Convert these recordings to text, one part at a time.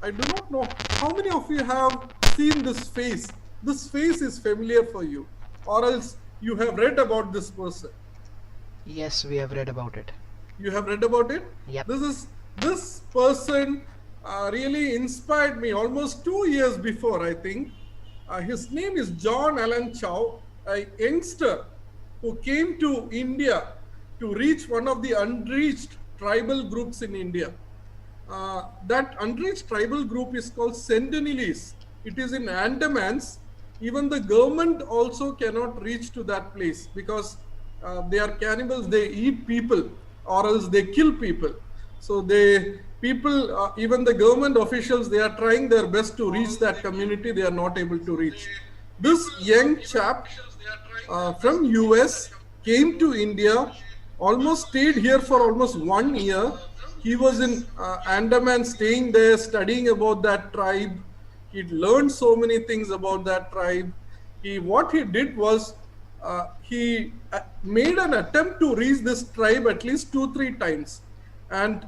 I do not know how many of you have seen this face. This face is familiar for you, or else you have read about this person. Yes, we have read about it. You have read about it. Yep. This person really inspired me almost 2 years before, I think. His name is John Allen Chow, a youngster who came to India to reach one of the unreached tribal groups in India. That unreached tribal group is called Sentinelese. It is in Andamans. Even the government also cannot reach to that place because they are cannibals. They eat people or else they kill people. So even the government officials, they are trying their best to reach that community. They are not able to reach. This young chap from US came to India, almost stayed here for almost 1 year. He was in Andaman, staying there, studying about that tribe. He learned so many things about that tribe. What he did was he made an attempt to reach this tribe at least 2-3 times, and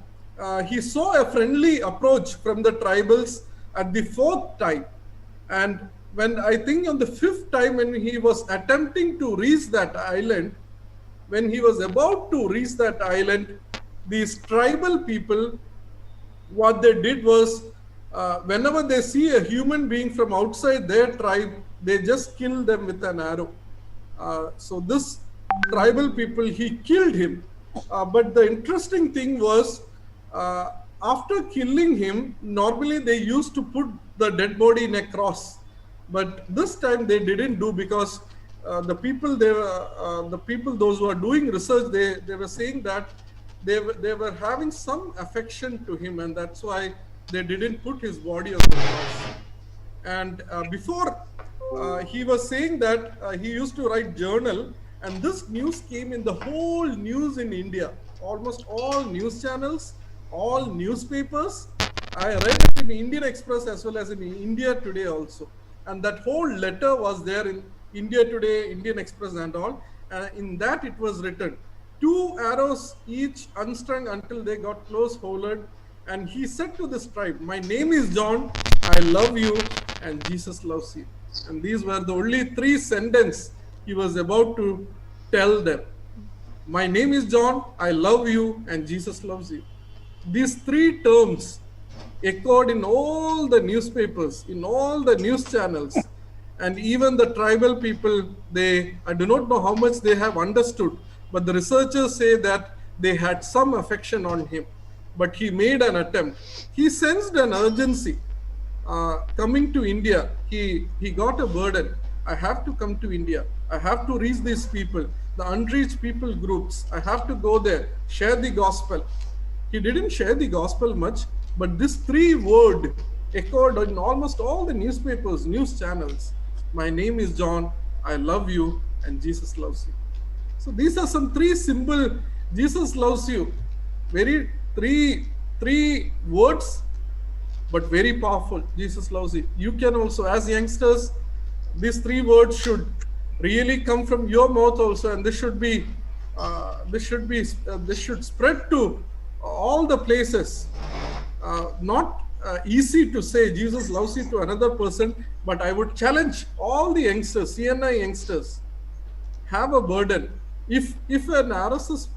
he saw a friendly approach from the tribals at the fourth time. And when I think on the fifth time, when he was attempting to reach that island, when he was about to reach that island, these tribal people, what they did was, whenever they see a human being from outside their tribe, they just kill them with an arrow. So this tribal people, he killed him. But the interesting thing was, uh, after killing him, normally they used to put the dead body in a cross, but this time they didn't do, because the people those who are doing research, they were saying that they were having some affection to him, and that's why they didn't put his body on the cross. And before, he was saying that he used to write journal, and this news came in the whole news in India, almost all news channels, all newspapers. I read it in Indian Express as well as in India Today also, and that whole letter was there in India Today, Indian Express, and all. In that it was written, two arrows each unstrung until they got close holed. And he said to this tribe, "My name is John, I love you, and Jesus loves you." And these were the only three sentences he was about to tell them. My name is John, I love you, and Jesus loves you. These three terms echoed in all the newspapers, in all the news channels, and even the tribal people, I do not know how much they have understood, but the researchers say that they had some affection on him. But he made an attempt. He sensed an urgency. Coming to India, he got a burden. I have to come to India. I have to reach these people, the unreached people groups. I have to go there, share the gospel. He didn't share the gospel much, but this three word echoed in almost all the newspapers, news channels. My name is John, I love you, and Jesus loves you. So these are some three simple Jesus loves you. Very three words, but very powerful. Jesus loves you. You can also, as youngsters, these three words should really come from your mouth also, and this should spread to all the places. Not easy to say Jesus loves you to another person, but I would challenge all the youngsters, CNI youngsters, have a burden. If an RSS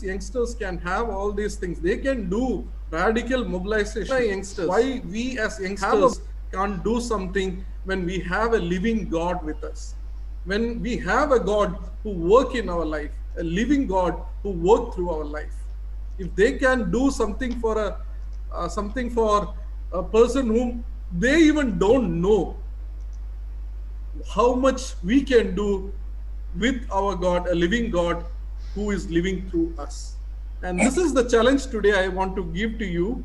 youngsters can have all these things, they can do radical mobilization. Youngsters, why we as youngsters can't do something when we have a living God with us? When we have a God who work in our life, a living God who work through our life. If they can do something for a person whom they even don't know, how much we can do with our God, a living God who is living through us. And this is the challenge today I want to give to you.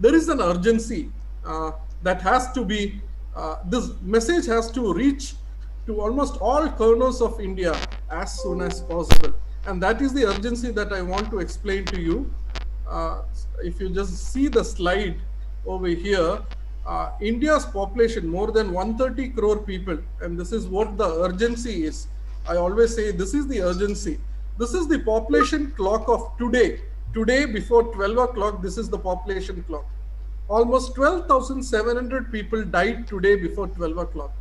There is an urgency that has to be, this message has to reach to almost all corners of India as soon as possible. And that is the urgency that I want to explain to you. If you just see the slide over here, India's population, more than 130 crore people, and this is what the urgency is. I always say this is the urgency. This is the population clock of today. Today, before 12 o'clock, this is the population clock. Almost 12,700 people died today before 12 o'clock.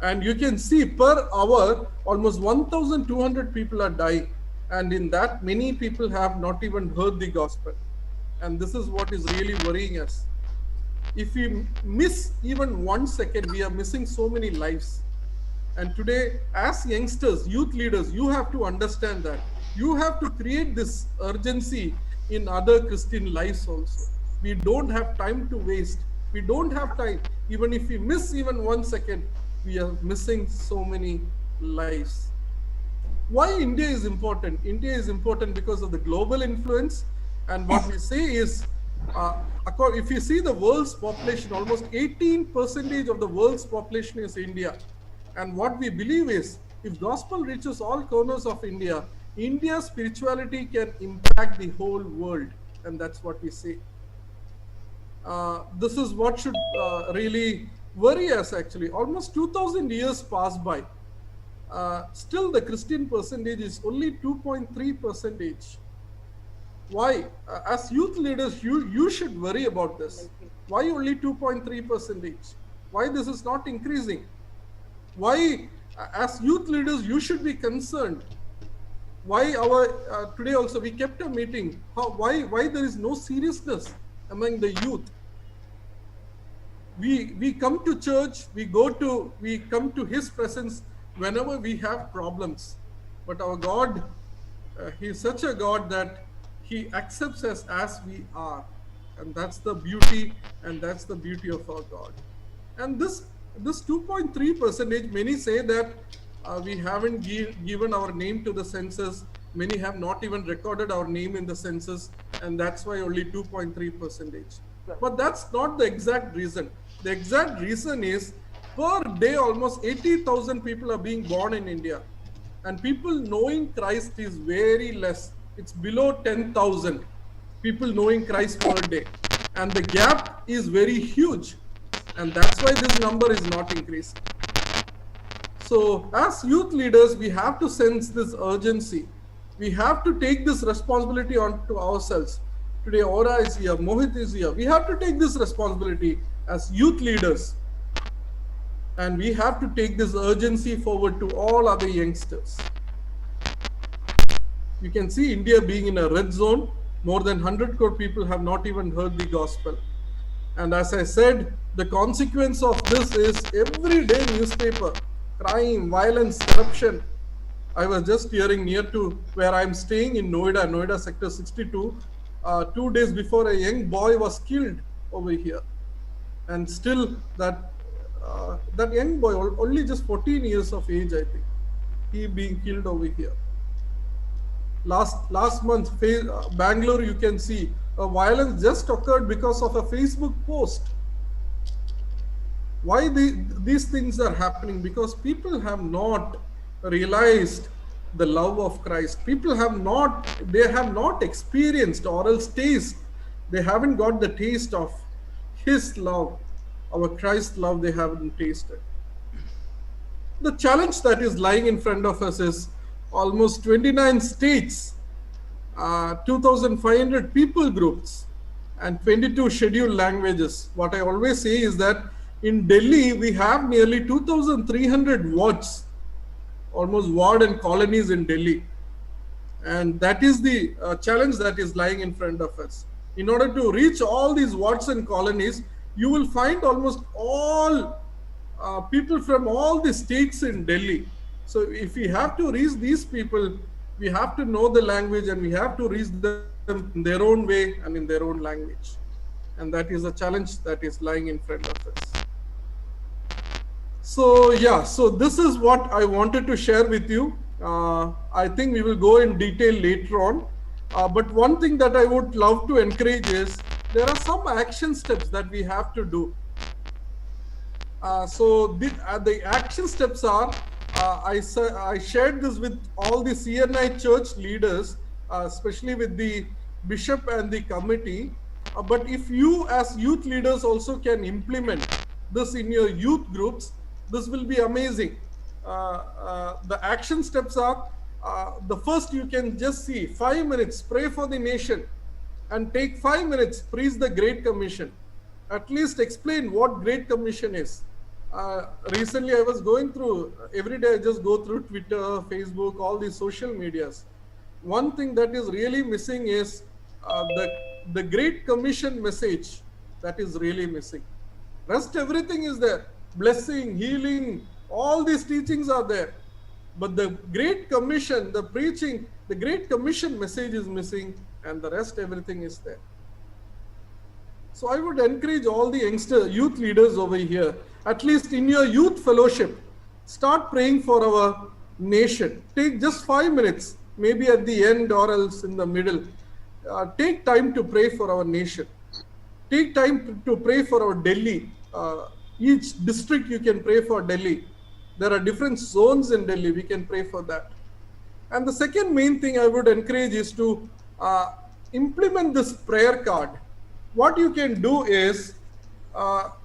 And you can see per hour, almost 1,200 people are dying. And in that, many people have not even heard the gospel. And this is what is really worrying us. If we miss even 1 second, we are missing so many lives. And today, as youngsters, youth leaders, you have to understand that. You have to create this urgency in other Christian lives also. We don't have time to waste. We don't have time. Even if we miss even 1 second, we are missing so many lives. Why India is important? India is important because of the global influence. And what we say is, if you see the world's population, almost 18% of the world's population is India. And what we believe is, if gospel reaches all corners of India, India's spirituality can impact the whole world. And that's what we say. This is what should really worry us actually. Almost 2000 years passed by. Still the Christian percentage is only 2.3%. Why? As youth leaders, you should worry about this. Why only 2.3%? Why this is not increasing? Why, as youth leaders, you should be concerned. Why today also we kept a meeting. Why there is no seriousness among the youth? We come to church, we come to His presence whenever we have problems. But our God, He is such a God that He accepts us as we are. And that's the beauty, and that's the beauty of our God. And this 2.3%, many say that we haven't given our name to the census. Many have not even recorded our name in the census, and that's why only 2.3%. But that's not the exact reason. The exact reason is, per day, almost 80,000 people are being born in India. And people knowing Christ is very less. It's below 10,000 people knowing Christ per day. And the gap is very huge. And that's why this number is not increasing. So as youth leaders, we have to sense this urgency. We have to take this responsibility onto ourselves. Today, Aura is here, Mohit is here. We have to take this responsibility as youth leaders. And we have to take this urgency forward to all other youngsters. You can see India being in a red zone. More than 100 crore people have not even heard the gospel. And as I said, the consequence of this is everyday newspaper, crime, violence, corruption. I was just hearing near to where I'm staying in Noida sector 62, 2 days before a young boy was killed over here. And still that young boy, only just 14 years of age, I think, he being killed over here. Last month, Bangalore, you can see a violence just occurred because of a Facebook post. Why these things are happening? Because people have not realized the love of Christ. People have not experienced or else taste. They haven't got the taste of His love, our Christ love. They haven't tasted. The challenge that is lying in front of us is almost 29 states, 2,500 people groups, and 22 scheduled languages. What I always say is that in Delhi, we have nearly 2,300 wards, almost ward and colonies in Delhi. And that is the challenge that is lying in front of us. In order to reach all these wards and colonies, you will find almost all people from all the states in Delhi. So if we have to reach these people, we have to know the language and we have to reach them in their own way and in their own language. And that is a challenge that is lying in front of us. So yeah, so this is what I wanted to share with you. I think we will go in detail later on. But one thing that I would love to encourage is there are some action steps that we have to do. So the action steps are, I shared this with all the CNI church leaders, especially with the bishop and the committee. But if you as youth leaders also can implement this in your youth groups, this will be amazing. The action steps are, the first you can just see 5 minutes, pray for the nation, and take 5 minutes, preach the Great Commission. At least explain what Great Commission is. Recently, I was going through, every day I just go through Twitter, Facebook, all these social medias. One thing that is really missing is the Great Commission message. That is really missing. Rest everything is there. Blessing, healing, all these teachings are there. But the Great Commission, the preaching, the Great Commission message is missing, and the rest everything is there. So I would encourage all the youth leaders over here, at least in your youth fellowship, start praying for our nation. Take just 5 minutes, maybe at the end or else in the middle. Take time to pray for our nation. Take time to pray for our Delhi. Each district you can pray for Delhi. There are different zones in Delhi. We can pray for that. And the second main thing I would encourage is to implement this prayer card. What you can do is,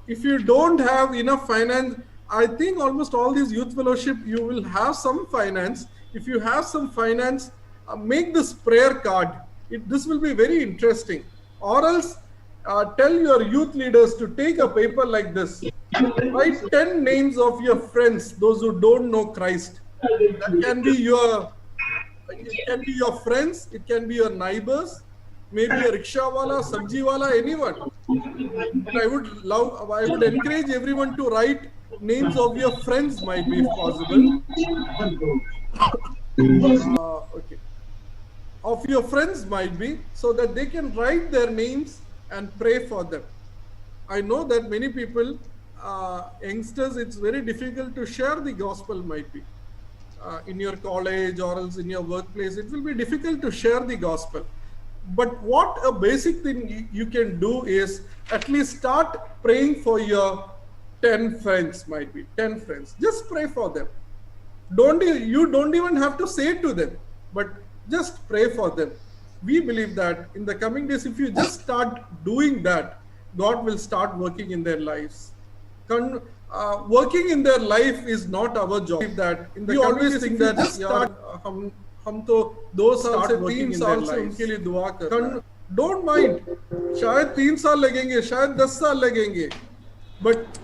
if you don't have enough finance, I think almost all these youth fellowship, you will have some finance. If you have some finance, make this prayer card. This will be very interesting. Or else, tell your youth leaders to take a paper like this. Write 10 names of your friends, those who don't know Christ. That can be your friends, it can be your neighbors, maybe a rickshaw wala, sabji wala, anyone. But I would encourage everyone to write names of your friends, might be if possible. Okay. Of your friends might be, so that they can write their names and pray for them. I know that many people, youngsters, it's very difficult to share the gospel, might be. In your college or else in your workplace, it will be difficult to share the gospel. But what a basic thing you can do is at least start praying for your 10 friends, might be 10 friends. Just pray for them. You don't even have to say to them, but just pray for them. We believe that in the coming days, if you just start doing that, God will start working in their lives. Working in their life is not our job. That we always think that हम तो 2 साल से 3 साल से उनके लिए दुआ कर रहे हैं. Don't mind. शायद 3 साल लगेंगे, शायद 10 साल लगेंगे. But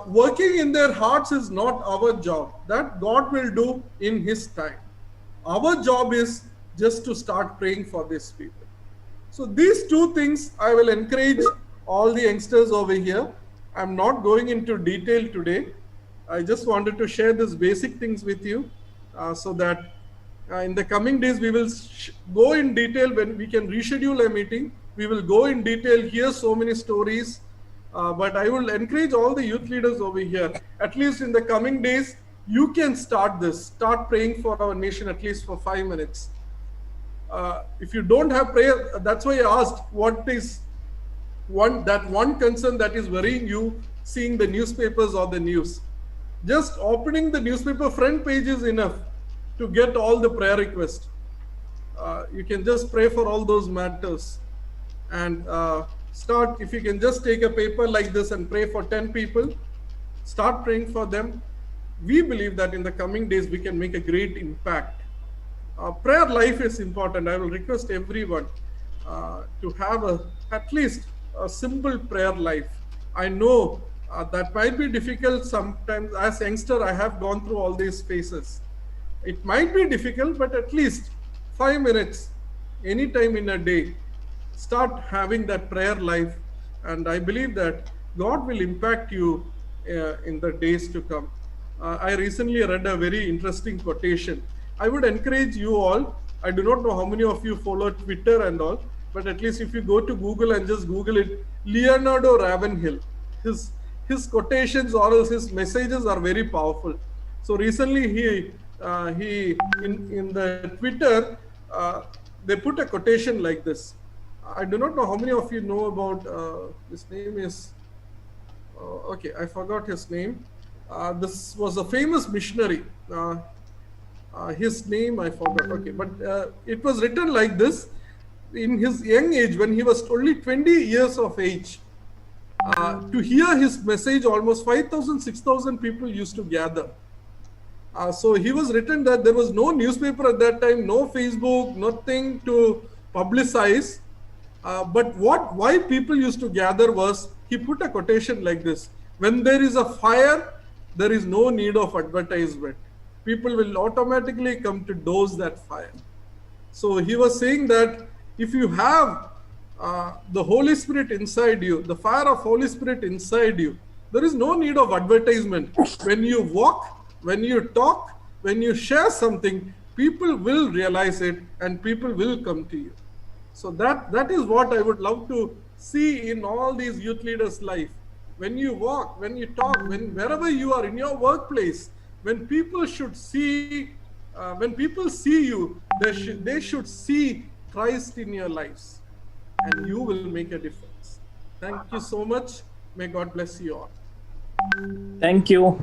working in their hearts is not our job. That God will do in His time. Our job is just to start praying for these people. So these 2 things I will encourage all the youngsters over here. I'm not going into detail today. I just wanted to share these basic things with you so that in the coming days we will go in detail. When we can reschedule a meeting, we will go in detail, hear so many stories. But I will encourage all the youth leaders over here, at least in the coming days, you can start praying for our nation at least for 5 minutes. If you don't have prayer, that's why I asked what is one concern that is worrying you, seeing the newspapers or the news. Just opening the newspaper front page is enough to get all the prayer requests. You can just pray for all those matters and start. If you can just take a paper like this and pray for 10 people, start praying for them. We believe that in the coming days we can make a great impact. Prayer life is important. I will request everyone to have at least a simple prayer life. I know that might be difficult sometimes. As a youngster, I have gone through all these phases. It might be difficult, but at least 5 minutes, anytime in a day, start having that prayer life. And I believe that God will impact you in the days to come. I recently read a very interesting quotation. I would encourage you all. I do not know how many of you follow Twitter and all, but at least if you go to Google and just Google it, Leonardo Ravenhill, his quotations or else his messages are very powerful. So recently he in the Twitter, they put a quotation like this. I do not know how many of you know about, his name is, okay, I forgot his name. This was a famous missionary. His name I forgot, okay, but it was written like this. In his young age, when he was only 20 years of age, to hear his message, almost 5,000, 6,000 people used to gather. So he was written that there was no newspaper at that time, no Facebook, nothing to publicize. But why people used to gather was he put a quotation like this: when there is a fire, there is no need of advertisement. People will automatically come to douse that fire. So he was saying that if you have the Holy Spirit inside you, the fire of Holy Spirit inside you, there is no need of advertisement. When you walk, when you talk, when you share something, people will realize it and people will come to you. So that is what I would love to see in all these youth leaders' life. When you walk, when you talk, wherever you are in your workplace, when people should see, when people see you, they should see Christ in your lives, and you will make a difference. Thank you so much. May God bless you all. Thank you.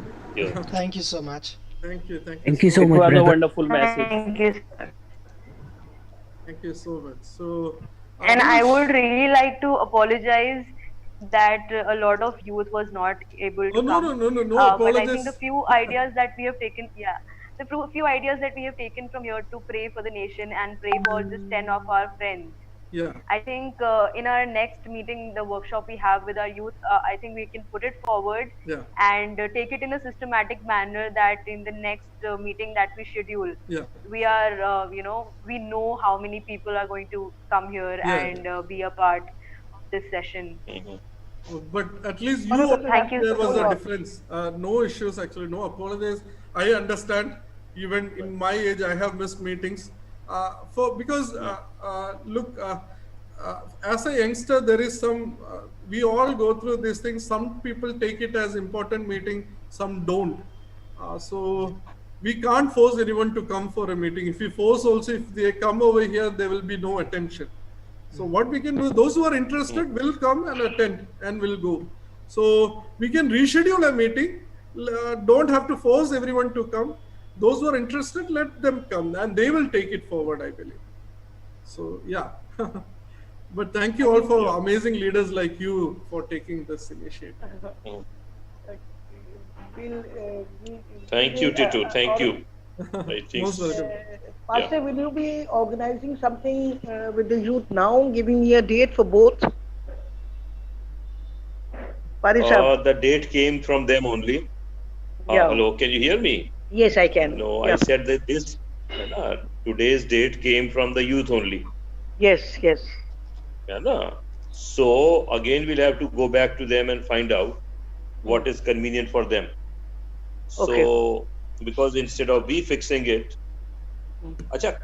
Thank you so much. Thank you. Thank you so It much, was a brother. wonderful message. Thank you, sir. Thank you so much. So, And I would really like to apologize that a lot of youth was not able to Oh, no, come. no But I think apologies. the few ideas that we have taken, few ideas that we have taken from here to pray for the nation and pray for just 10 of our friends. Yeah. I think in our next meeting, the workshop we have with our youth, I think we can put it forward Yeah. and take it in a systematic manner that in the next meeting that we schedule, Yeah. we are, we know how many people are going to come here Yeah. and be a part of this session. But at least you Thank you there was so a much. difference. No issues, actually, no apologies. I understand. Even in my age, I have missed meetings. Look, as a youngster, there is some. We all go through these things. Some people take it as important meeting, some don't. So we can't force anyone to come for a meeting. If we force also, if they come over here, there will be no attention. So what we can do, those who are interested will come and attend and will go. So we can reschedule a meeting. Don't have to force everyone to come. Those who are interested, let them come and they will take it forward, I believe. So yeah. But thank you all for amazing leaders like you for taking this initiative. Thank you, Tito. Thank you. I think Most welcome. Pastor, will you be organizing something with the youth now, giving me a date for both? Parisha. the date came from them only. Yeah. Hello, can you hear me? Yes, I can. No, Yeah. I said that today's date came from the youth only. Yes, yes. So again, we'll have to go back to them and find out what is convenient for them. So, because instead of we fixing it,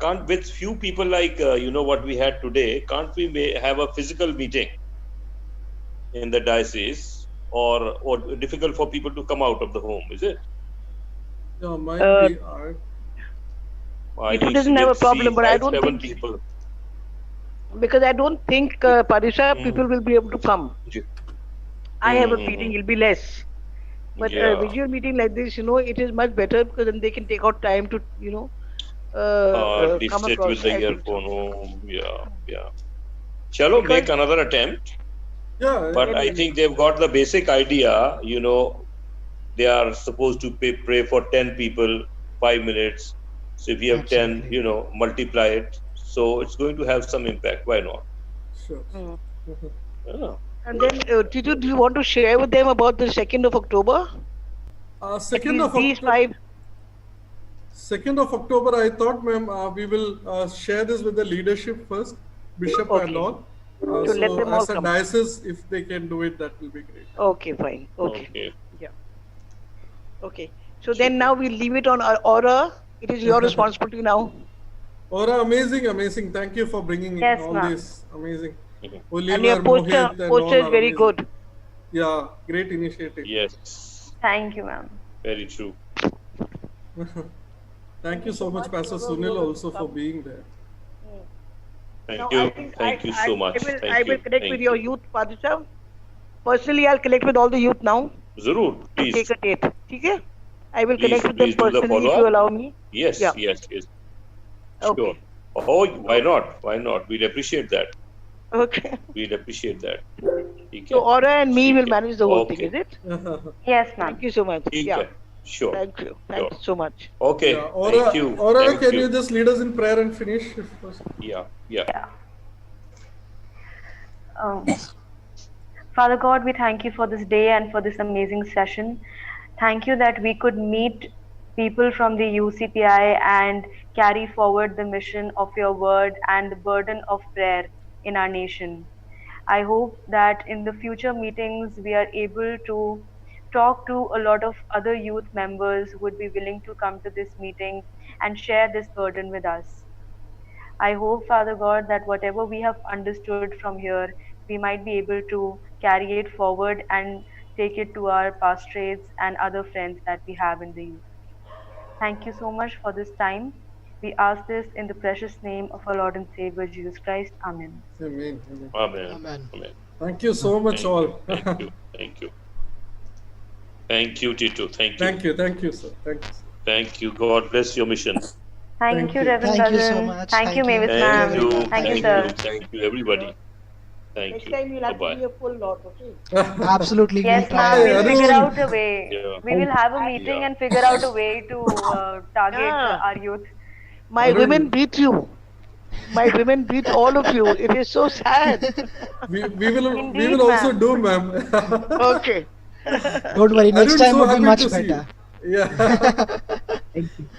can't with few people like what we had today, can't we have a physical meeting in the diocese, or difficult for people to come out of the home? Is it? Yeah, might be. I It doesn't have a problem, but I don't 7 think- people. Because I don't think, Parisha, people will be able to come. I have a feeling it'll be less. But Yeah. a visual meeting like this, it is much better because then they can take out time to, come Sit across. with the I think. earphone home. Yeah. Chalo, Because- make another attempt. Yeah. But I think they've got the basic idea, they are supposed to pray for 10 people, 5 minutes. So if you have Absolutely. 10, multiply it. So it's going to have some impact. Why not? Sure. Yeah. And then, Tito, do you want to share with them about the 2nd of October? 2nd of These October. 5. 2nd of October, I thought, ma'am, we will share this with the leadership first, Bishop and Okay. all. So let them all as a come. diocese, if they can do it, that will be great. Okay, fine. Okay. Okay. Okay. So then now we'll leave it on Aura. It is your responsibility now. Aura, amazing. Thank you for bringing Yes, all ma'am. this. Amazing. Mhm. Oliver, And your poster, Mohit, and all poster is are very amazing. good. Yeah, great initiative. Yes. Thank you, ma'am. Very true. Thank you so much, Pastor Sunil, also for being there. Thank Now, you. I think Thank you so much. I will Thank you. connect Thank with your you. youth, Padisha. Personally, I'll connect with all the youth now. Zarur, To please. take a date. Okay? I will Please, connect with them please do the personally if follow-up. you allow me. Yes, Yeah. yes. Okay. Sure. Oh, why not? Why not? We'll appreciate that. Okay. We'll appreciate that. ठीक So है? Aura and me will Okay. manage the whole Okay. thing, is it? Yes, ma'am. Thank you so much. ठीक Yeah. है. Sure. Thank you. Thank you so much. Okay. Yeah, Aura, Thank you. Aura, Thank can you just lead us in prayer and finish? If possible? Yeah. Yeah. Father God, we thank you for this day and for this amazing session. Thank you that we could meet people from the UCPI and carry forward the mission of your word and the burden of prayer in our nation. I hope that in the future meetings we are able to talk to a lot of other youth members who would be willing to come to this meeting and share this burden with us. I hope, Father God, that whatever we have understood from here, we might be able to carry it forward and take it to our pastorates and other friends that we have in the youth. Thank you so much for this time. We ask this in the precious name of our Lord and Savior Jesus Christ. Amen. Amen. Amen. Amen. Amen. Amen. Thank you so much, Thank all. you. Thank you. Thank you. Thank you, Tito. Thank you. Thank you. Thank you, sir. Thank you. Sir. Thank you. God bless your mission. Thank you, you. Reverend Thank you so Cousin. much. Thank you, Thank you. Mavis Thank ma'am. you. Thank you, Thank sir. you. Thank you, everybody. Thank Next you. time you'll have to Bye-bye. be a full lot, okay? Absolutely. Yes, We'll ma'am. try. We'll Arun. figure out a way. Yeah. We will have a meeting Yeah. and figure out a way to target Yeah. our youth. My Arun. women beat you. My women beat all of you. It is so sad. We will Indeed, also ma'am. do, ma'am. Okay. Don't worry. Next Arun, time so will be happy much to see better. you. Yeah.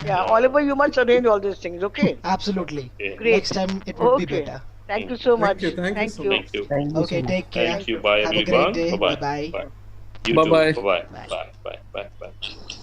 Yeah, Oliver, you must arrange all these things, okay? Absolutely. Okay. Great. Next time it would be Okay. better. Thank you so much. you. Thank you so Thank you. Okay. Take care. Thank you. Bye, Have a everyone. great day. Bye-bye. Bye-bye. Bye. You Bye-bye. too. Bye-bye. Bye. Bye. Bye. Bye. Bye.